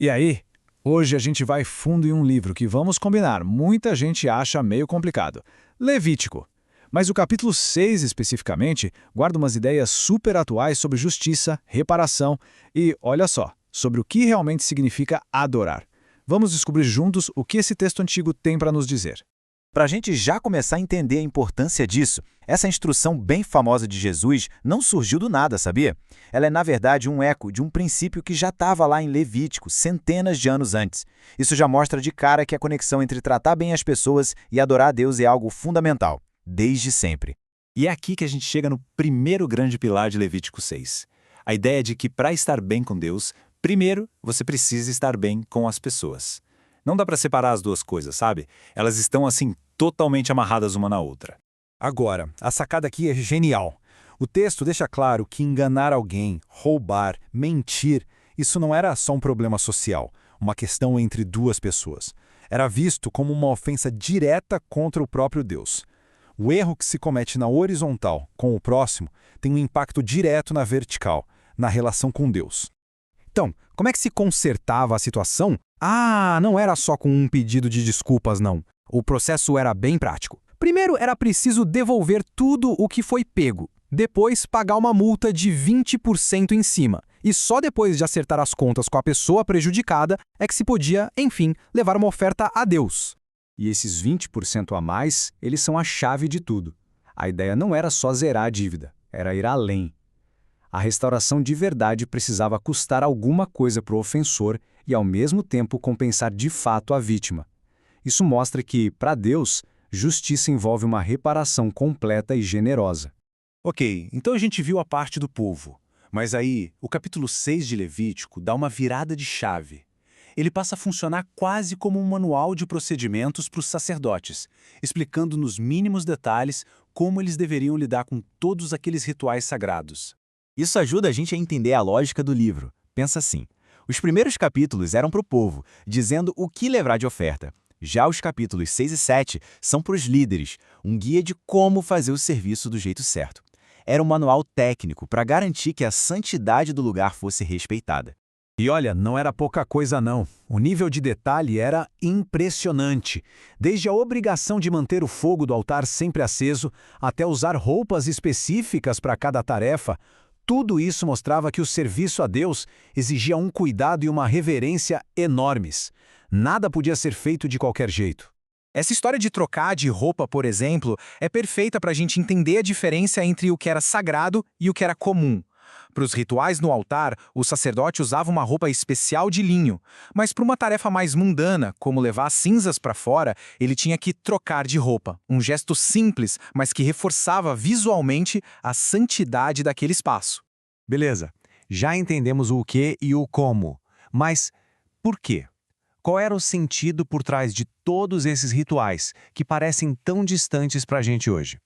E aí, hoje a gente vai fundo em um livro que, vamos combinar, muita gente acha meio complicado. Levítico. Mas o capítulo 6, especificamente, guarda umas ideias super atuais sobre justiça, reparação e, olha só, sobre o que realmente significa adorar. Vamos descobrir juntos o que esse texto antigo tem para nos dizer. Para a gente já começar a entender a importância disso, essa instrução bem famosa de Jesus não surgiu do nada, sabia? Ela é, na verdade, um eco de um princípio que já estava lá em Levítico, centenas de anos antes. Isso já mostra de cara que a conexão entre tratar bem as pessoas e adorar a Deus é algo fundamental, desde sempre. E é aqui que a gente chega no primeiro grande pilar de Levítico 6. A ideia de que, para estar bem com Deus, primeiro você precisa estar bem com as pessoas. Não dá para separar as duas coisas, sabe? Elas estão, assim, totalmente amarradas uma na outra. Agora, a sacada aqui é genial. O texto deixa claro que enganar alguém, roubar, mentir, isso não era só um problema social, uma questão entre duas pessoas. Era visto como uma ofensa direta contra o próprio Deus. O erro que se comete na horizontal com o próximo tem um impacto direto na vertical, na relação com Deus. Então, como é que se consertava a situação? Não era só com um pedido de desculpas, não. O processo era bem prático. Primeiro, era preciso devolver tudo o que foi pego. Depois, pagar uma multa de 20% em cima. E só depois de acertar as contas com a pessoa prejudicada é que se podia, enfim, levar uma oferta a Deus. E esses 20% a mais, eles são a chave de tudo. A ideia não era só zerar a dívida, era ir além. A restauração de verdade precisava custar alguma coisa para o ofensor e, ao mesmo tempo, compensar de fato a vítima. Isso mostra que, para Deus, justiça envolve uma reparação completa e generosa. Ok, então a gente viu a parte do povo. Mas aí, o capítulo 6 de Levítico dá uma virada de chave. Ele passa a funcionar quase como um manual de procedimentos para os sacerdotes, explicando nos mínimos detalhes como eles deveriam lidar com todos aqueles rituais sagrados. Isso ajuda a gente a entender a lógica do livro. Pensa assim, os primeiros capítulos eram para o povo, dizendo o que levar de oferta. Já os capítulos 6 e 7 são para os líderes, um guia de como fazer o serviço do jeito certo. Era um manual técnico para garantir que a santidade do lugar fosse respeitada. E olha, não era pouca coisa não. O nível de detalhe era impressionante. Desde a obrigação de manter o fogo do altar sempre aceso, até usar roupas específicas para cada tarefa, tudo isso mostrava que o serviço a Deus exigia um cuidado e uma reverência enormes. Nada podia ser feito de qualquer jeito. Essa história de trocar de roupa, por exemplo, é perfeita para a gente entender a diferença entre o que era sagrado e o que era comum. Para os rituais no altar, o sacerdote usava uma roupa especial de linho, mas para uma tarefa mais mundana, como levar as cinzas para fora, ele tinha que trocar de roupa. Um gesto simples, mas que reforçava visualmente a santidade daquele espaço. Beleza, já entendemos o que e o como. Mas por quê? Qual era o sentido por trás de todos esses rituais que parecem tão distantes para a gente hoje?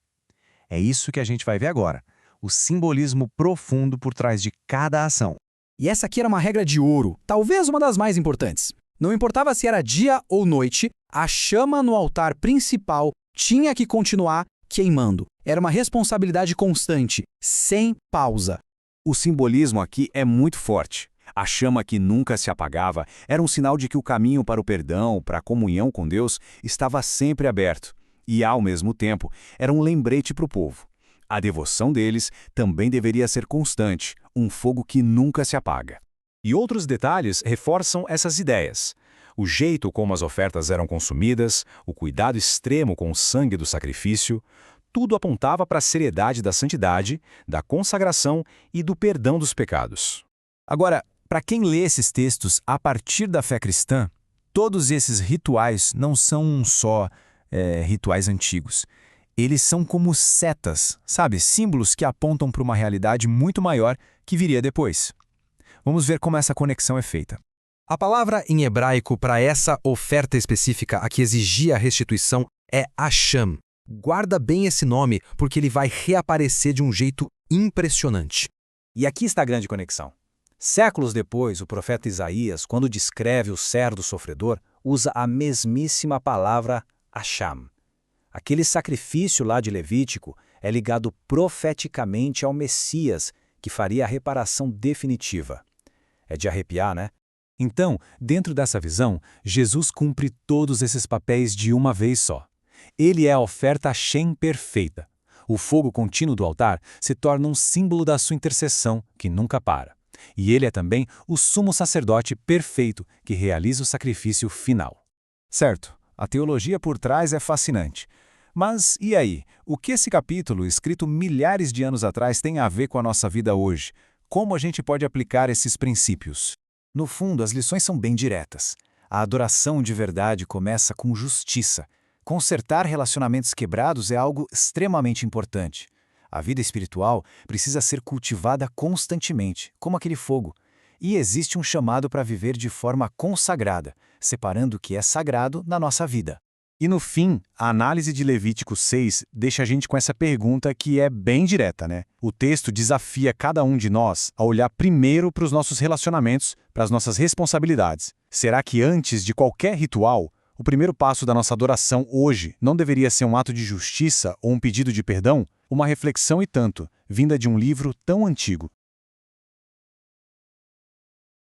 É isso que a gente vai ver agora. O simbolismo profundo por trás de cada ação. E essa aqui era uma regra de ouro, talvez uma das mais importantes. Não importava se era dia ou noite, a chama no altar principal tinha que continuar queimando. Era uma responsabilidade constante, sem pausa. O simbolismo aqui é muito forte. A chama que nunca se apagava era um sinal de que o caminho para o perdão, para a comunhão com Deus, estava sempre aberto. E, ao mesmo tempo, era um lembrete para o povo. A devoção deles também deveria ser constante, um fogo que nunca se apaga. E outros detalhes reforçam essas ideias. O jeito como as ofertas eram consumidas, o cuidado extremo com o sangue do sacrifício, tudo apontava para a seriedade da santidade, da consagração e do perdão dos pecados. Agora, para quem lê esses textos a partir da fé cristã, todos esses rituais não são só rituais antigos. Eles são como setas, sabe? Símbolos que apontam para uma realidade muito maior que viria depois. Vamos ver como essa conexão é feita. A palavra em hebraico para essa oferta específica a que exigia a restituição é Hasham. Guarda bem esse nome, porque ele vai reaparecer de um jeito impressionante. E aqui está a grande conexão. Séculos depois, o profeta Isaías, quando descreve o cerdo sofredor, usa a mesmíssima palavra Hasham. Aquele sacrifício lá de Levítico é ligado profeticamente ao Messias, que faria a reparação definitiva. É de arrepiar, né? Então, dentro dessa visão, Jesus cumpre todos esses papéis de uma vez só. Ele é a oferta Hashem perfeita. O fogo contínuo do altar se torna um símbolo da sua intercessão, que nunca para. E ele é também o sumo sacerdote perfeito, que realiza o sacrifício final. Certo, a teologia por trás é fascinante. Mas e aí? O que esse capítulo, escrito milhares de anos atrás, tem a ver com a nossa vida hoje? Como a gente pode aplicar esses princípios? No fundo, as lições são bem diretas. A adoração de verdade começa com justiça. Consertar relacionamentos quebrados é algo extremamente importante. A vida espiritual precisa ser cultivada constantemente, como aquele fogo. E existe um chamado para viver de forma consagrada, separando o que é sagrado na nossa vida. E no fim, a análise de Levítico 6 deixa a gente com essa pergunta que é bem direta, né? O texto desafia cada um de nós a olhar primeiro para os nossos relacionamentos, para as nossas responsabilidades. Será que antes de qualquer ritual, o primeiro passo da nossa adoração hoje não deveria ser um ato de justiça ou um pedido de perdão? Uma reflexão e tanto, vinda de um livro tão antigo.